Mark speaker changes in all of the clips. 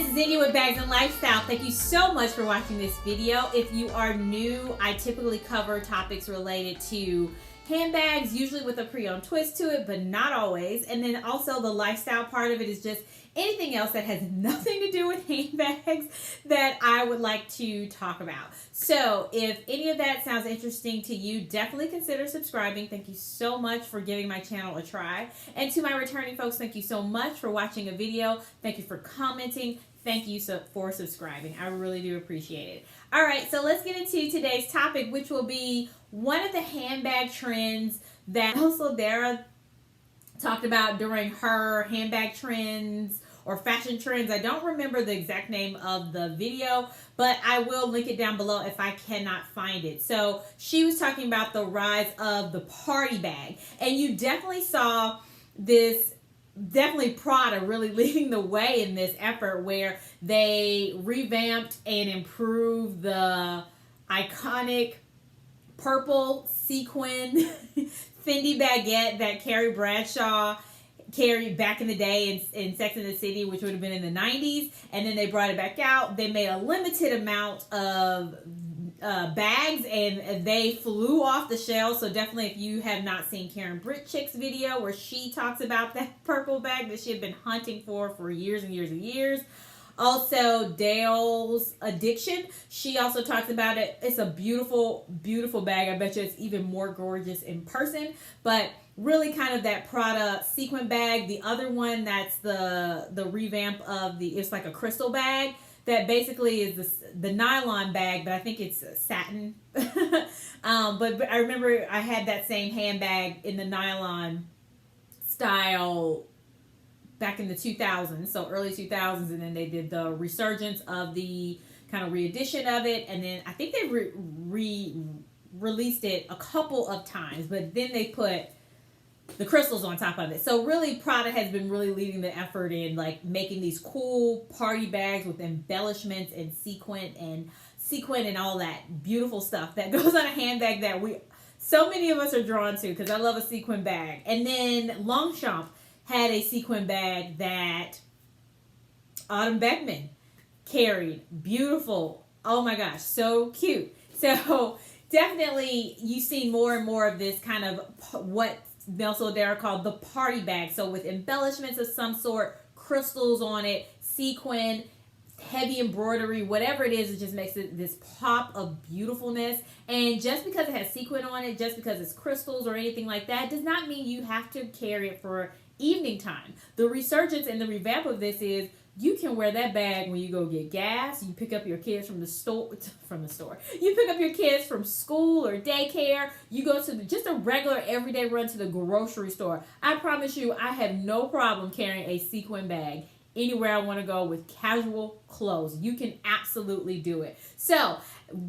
Speaker 1: this is Anya with Bags and Lifestyle. Thank you so much for watching this video. If you are new, I typically cover topics related to handbags, usually with a pre-owned twist to it, but not always. And then also the lifestyle part of it is just anything else that has nothing to do with handbags that I would like to talk about. So if any of that sounds interesting to you, definitely consider subscribing. Thank you so much for giving my channel a try. And to my returning folks, thank you so much for watching a video. Thank you for commenting. Thank you for subscribing. I really do appreciate it. All right, so let's get into today's topic, which will be one of the handbag trends that also Dara talked about during her handbag trends or fashion trends. I don't remember the exact name of the video, but I will link it down below if I cannot find it. So she was talking about the rise of the party bag, and you definitely saw this, definitely Prada really leading the way in this effort where they revamped and improved the iconic purple sequin Fendi baguette that Carrie Bradshaw carried back in the day in Sex and the City, which would have been in the 90s, and then they brought it back out. They made a limited amount of bags, and they flew off the shelves. So definitely, if you have not seen Karen Britchick's video where she talks about that purple bag that she had been hunting for years and years and years. Also, Dale's Addiction, she also talks about it. It's a beautiful, beautiful bag. I bet you it's even more gorgeous in person, but really kind of that Prada sequin bag. The other one, that's the revamp of it's like a crystal bag that basically is the nylon bag, but I think it's satin. But I remember I had that same handbag in the nylon style back in the 2000s, so early 2000s, and then they did the resurgence of the kind of re-edition of it, and then I think they released it a couple of times, but then they put the crystals on top of it. So really, Prada has been really leading the effort in like making these cool party bags with embellishments and sequin and all that beautiful stuff that goes on a handbag that so many of us are drawn to, because I love a sequin bag. And then Longchamp had a sequin bag that Autumn Beckman carried. Beautiful. Oh my gosh, so cute. So definitely you've seen more and more of this kind of what Nelson Dara called the party bag. So with embellishments of some sort, crystals on it, sequin, heavy embroidery, whatever it is, it just makes it this pop of beautifulness. And just because it has sequin on it, just because it's crystals or anything like that, does not mean you have to carry it for evening time. The resurgence and the revamp of this is you can wear that bag when you go get gas, you pick up your kids from the store, you pick up your kids from school or daycare, you go to just a regular everyday run to the grocery store. I promise you, I have no problem carrying a sequin bag anywhere I want to go with casual clothes. You can absolutely do it. So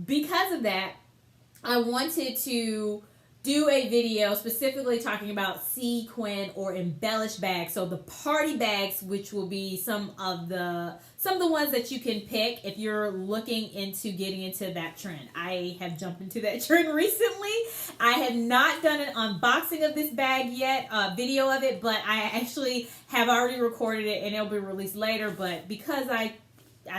Speaker 1: because of that, I wanted to do a video specifically talking about sequin or embellished bags. So the party bags, which will be some of the ones that you can pick if you're looking into getting into that trend. I have jumped into that trend recently. I have not done an unboxing of this bag yet, video of it, but I actually have already recorded it and it'll be released later. But because I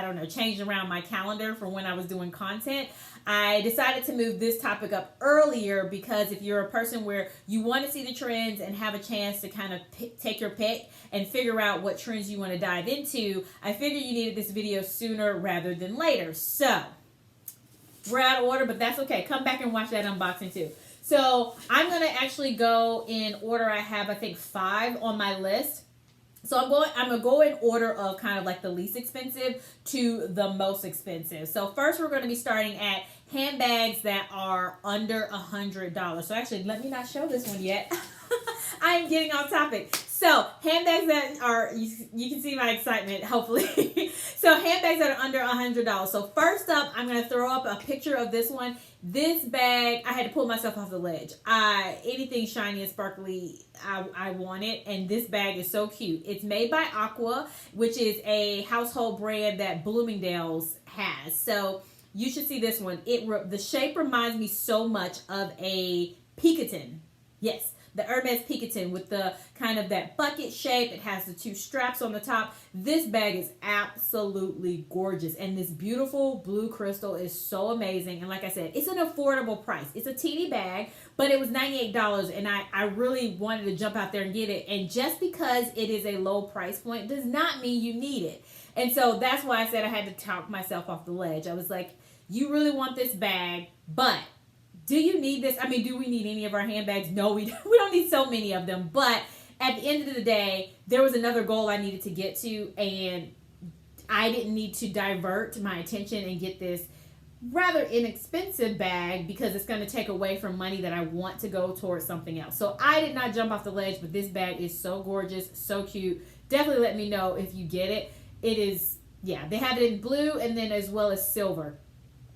Speaker 1: don't know, changed around my calendar for when I was doing content, I decided to move this topic up earlier, because if you're a person where you want to see the trends and have a chance to kind of take your pick and figure out what trends you want to dive into, I figured you needed this video sooner rather than later. So we're out of order, but that's okay. Come back and watch that unboxing too. So I'm going to actually go in order. I have, I think, 5 on my list. So I'm gonna go in order of kind of like the least expensive to the most expensive. So first we're going to be starting at handbags that are under $100. So actually, let me not show this one yet. I am getting off topic. So handbags that are, you can see my excitement, hopefully. So handbags that are under $100. So first up, I'm going to throw up a picture of this one. This bag, I had to pull myself off the ledge. Anything shiny and sparkly, I want it. And this bag is so cute. It's made by Aqua, which is a household brand that Bloomingdale's has. So you should see this one. The shape reminds me so much of a Picotin. Yes, the Hermes Picotin with the kind of that bucket shape. It has the two straps on the top. This bag is absolutely gorgeous. And this beautiful blue crystal is so amazing. And like I said, it's an affordable price. It's a teeny bag, but it was $98. And I really wanted to jump out there and get it. And just because it is a low price point does not mean you need it. And so that's why I said I had to talk myself off the ledge. I was like, you really want this bag, but do you need this? I mean, do we need any of our handbags? No, we don't need so many of them. But at the end of the day, there was another goal I needed to get to, and I didn't need to divert my attention and get this rather inexpensive bag because it's going to take away from money that I want to go towards something else. So I did not jump off the ledge, but this bag is so gorgeous, so cute. Definitely let me know if you get it. It is, yeah, they have it in blue and then as well as silver.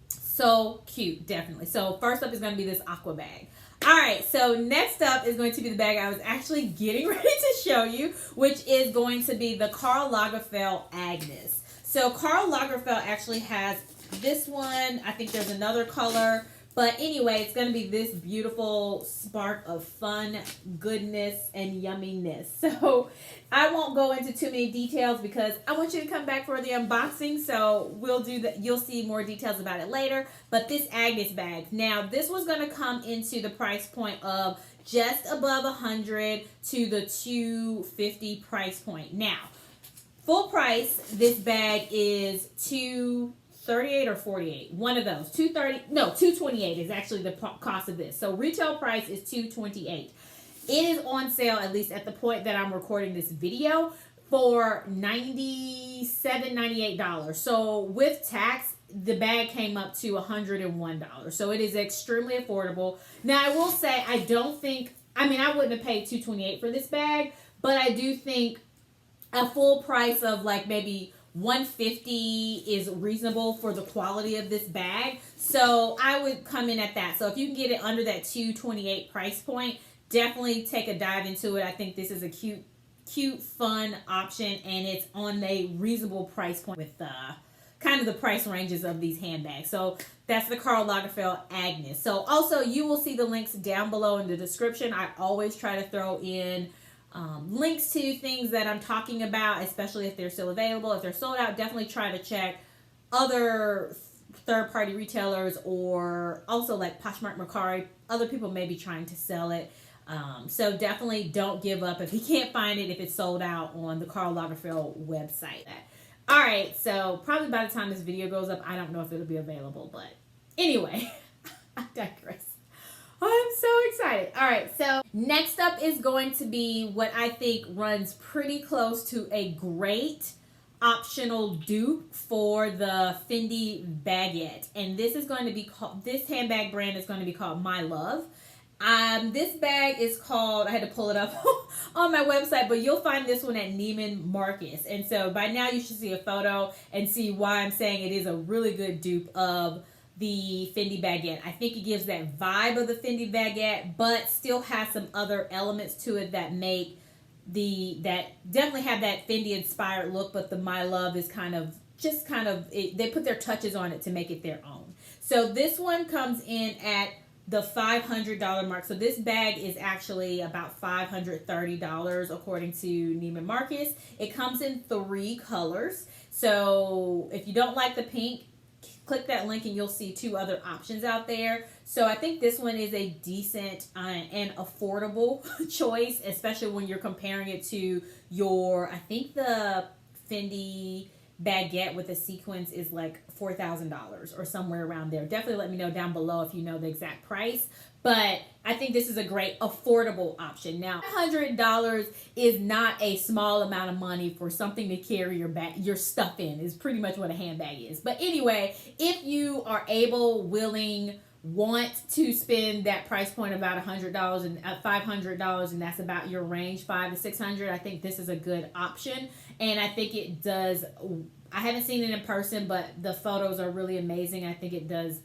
Speaker 1: So cute, definitely. So first up is going to be this Aqua bag. All right, so next up is going to be the bag I was actually getting ready to show you, which is going to be the Karl Lagerfeld Agnes. So Karl Lagerfeld actually has this one. I think there's another color. But anyway, it's going to be this beautiful spark of fun, goodness, and yumminess. So I won't go into too many details because I want you to come back for the unboxing. So we'll do that. You'll see more details about it later. But this Agnes bag. Now, this was going to come into the price point of just above $100 to the $250 price point. Now, full price, this bag is $238 or $48, one of those. $228 is actually the cost of this. So retail price is $228. It is on sale, at least at the point that I'm recording this video, for $98. So with tax, the bag came up to $101. So it is extremely affordable. Now I will say, I wouldn't have paid $228 for this bag, but I do think a full price of like maybe $150 is reasonable for the quality of this bag. So I would come in at that. So if you can get it under that $228 price point, definitely take a dive into it. I think this is a cute, fun option, and it's on a reasonable price point with kind of the price ranges of these handbags. So that's the Karl Lagerfeld Agnes. So also you will see the links down below in the description. I always try to throw in links to things that I'm talking about, especially if they're still available. If they're sold out, definitely try to check other third-party retailers, or also like Poshmark, Mercari. Other people may be trying to sell it. So definitely don't give up if you can't find it, if it's sold out on the Karl Lagerfeld website. All right, so probably by the time this video goes up, I don't know if it'll be available, but anyway, I digress. I'm so excited. All right, so next up is going to be what I think runs pretty close to a great optional dupe for the Fendi baguette. And this is going to be called, this handbag brand is going to be called MyLove. This bag is called, I had to pull it up on my website, but you'll find this one at Neiman Marcus. And so by now you should see a photo and see why I'm saying it is a really good dupe of the Fendi baguette. I think it gives that vibe of the Fendi baguette, but still has some other elements to it that make definitely have that Fendi inspired look, but the MyLove is they put their touches on it to make it their own. So this one comes in at the $500 mark. So this bag is actually about $530 according to Neiman Marcus. It comes in 3 colors. So if you don't like the pink, click that link and you'll see 2 other options out there. So I think this one is a decent and affordable choice, especially when you're comparing it to I think the Fendi baguette with the sequins is like $4,000 or somewhere around there. Definitely let me know down below if you know the exact price. But I think this is a great affordable option. Now, $100 is not a small amount of money for something to carry your stuff in. Is pretty much what a handbag is. But anyway, if you are able, willing, want to spend that price point about $100 and $500, and that's about your range, $500 to $600, I think this is a good option. And I think it does. I haven't seen it in person, but the photos are really amazing. I think it does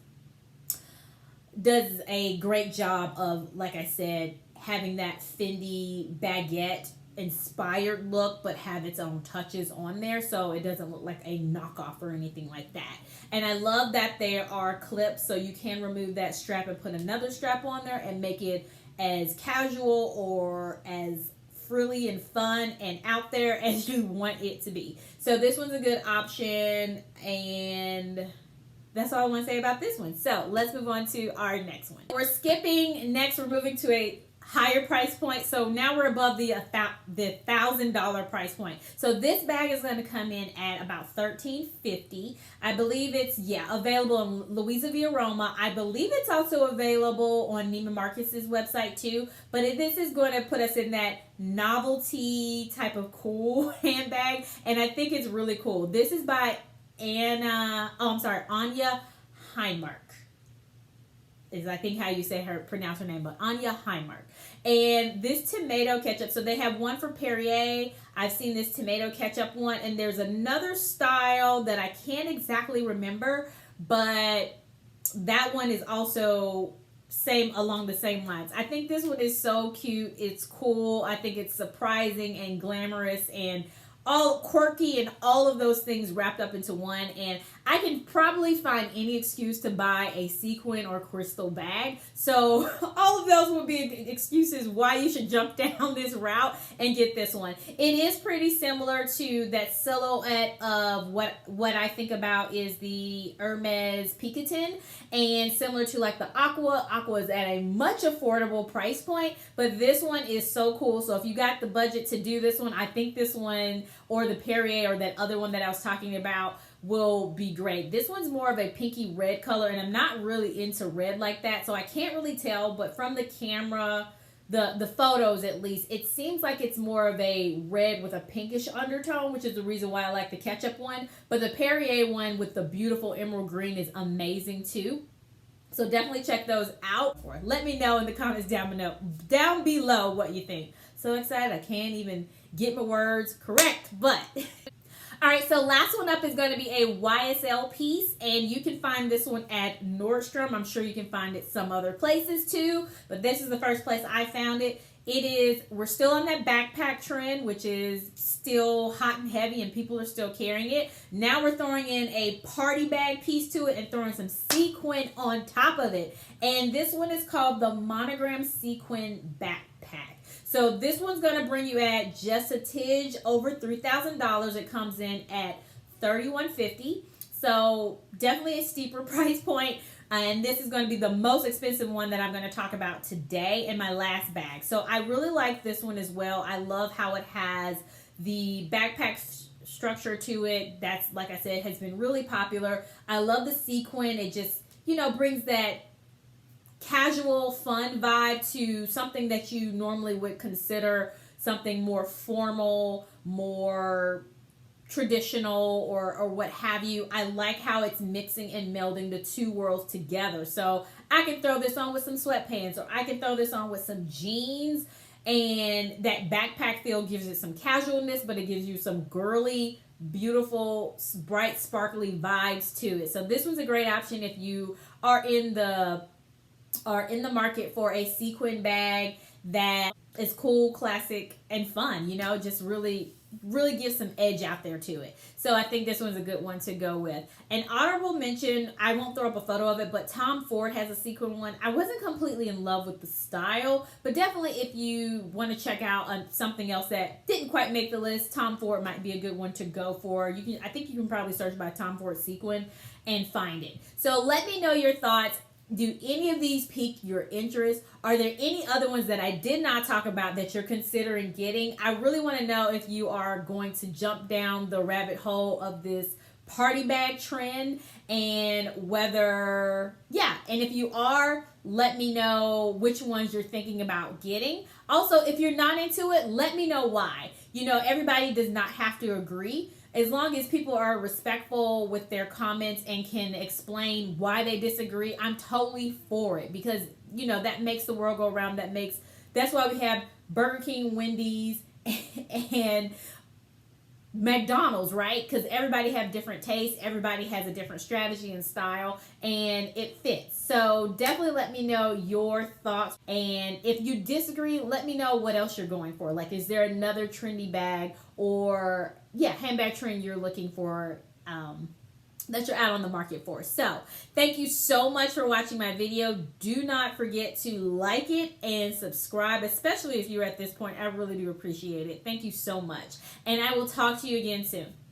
Speaker 1: a great job of, like I said, having that Fendi baguette inspired look, but have its own touches on there, so it doesn't look like a knockoff or anything like that. And I love that there are clips, so you can remove that strap and put another strap on there and make it as casual or as frilly and fun and out there as you want it to be. So this one's a good option, and that's all I want to say about this one. So let's move on to our next one. We're skipping. Next, we're moving to a higher price point. So now we're above the $1,000 price point. So this bag is going to come in at about $1,350. I believe it's available on Louisa Via Roma. I believe it's also available on Neiman Marcus's website too. But this is going to put us in that novelty type of cool handbag, and I think it's really cool. This is by Anya Hindmarch. Is I think how you pronounce her name, but Anya Hindmarch. And this tomato ketchup, so they have one for Perrier. I've seen this tomato ketchup one, and there's another style that I can't exactly remember, but that one is also along the same lines. I think this one is so cute. It's cool. I think it's surprising and glamorous and all quirky and all of those things wrapped up into one. And I can probably find any excuse to buy a sequin or crystal bag. So all of those would be excuses why you should jump down this route and get this one. It is pretty similar to that silhouette of what I think about is the Hermes Picotin, and similar to like the Aqua. Aqua is at a much affordable price point, but this one is so cool. So if you got the budget to do this one, I think this one or the Perrier or that other one that I was talking about will be great. This one's more of a pinky red color, and I'm not really into red like that, so I can't really tell, but from the camera, the photos at least, it seems like it's more of a red with a pinkish undertone, which is the reason why I like the ketchup one. But the Perrier one with the beautiful emerald green is amazing too. So definitely check those out. Let me know in the comments down below what you think. So excited, I can't even get my words correct, but all right, so last one up is going to be a YSL piece, and you can find this one at Nordstrom. I'm sure you can find it some other places too, but this is the first place I found it. We're still on that backpack trend, which is still hot and heavy, and people are still carrying it. Now we're throwing in a party bag piece to it and throwing some sequin on top of it. And this one is called the Monogram Sequin Backpack. So this one's going to bring you at just a tidge over $3,000. It comes in at $3,150. So definitely a steeper price point. And this is going to be the most expensive one that I'm going to talk about today in my last bag. So I really like this one as well. I love how it has the backpack structure to it. That's, like I said, has been really popular. I love the sequin. It just, brings that casual, fun vibe to something that you normally would consider something more formal, more traditional, or what have you. I like how it's mixing and melding the two worlds together. So I can throw this on with some sweatpants, or I can throw this on with some jeans, and that backpack feel gives it some casualness, but it gives you some girly, beautiful, bright, sparkly vibes to it. So this one's a great option if you are in the market for a sequin bag that is cool, classic, and fun. Just really gives some edge out there to it. So I think this one's a good one to go with. An honorable mention, I won't throw up a photo of it, but Tom Ford has a sequin one. I wasn't completely in love with the style, but definitely if you want to check out something else that didn't quite make the list, Tom Ford might be a good one to go for. I think you can probably search by Tom Ford sequin and find it. So let me know your thoughts. Do any of these pique your interest? Are there any other ones that I did not talk about that you're considering getting? I really want to know if you are going to jump down the rabbit hole of this party bag trend, and and if you are, let me know which ones you're thinking about getting. Also, if you're not into it, let me know why. Everybody does not have to agree. As long as people are respectful with their comments and can explain why they disagree, I'm totally for it, because, that makes the world go around. That's why we have Burger King, Wendy's, and McDonald's, right? Because everybody have different tastes. Everybody has a different strategy and style, and it fits. So definitely let me know your thoughts. And if you disagree, let me know what else you're going for. Like, is there another trendy bag or handbag trend you're looking for that you're out on the market for. So thank you so much for watching my video. Do not forget to like it and subscribe, especially if you're at this point. I really do appreciate it. Thank you so much. And I will talk to you again soon.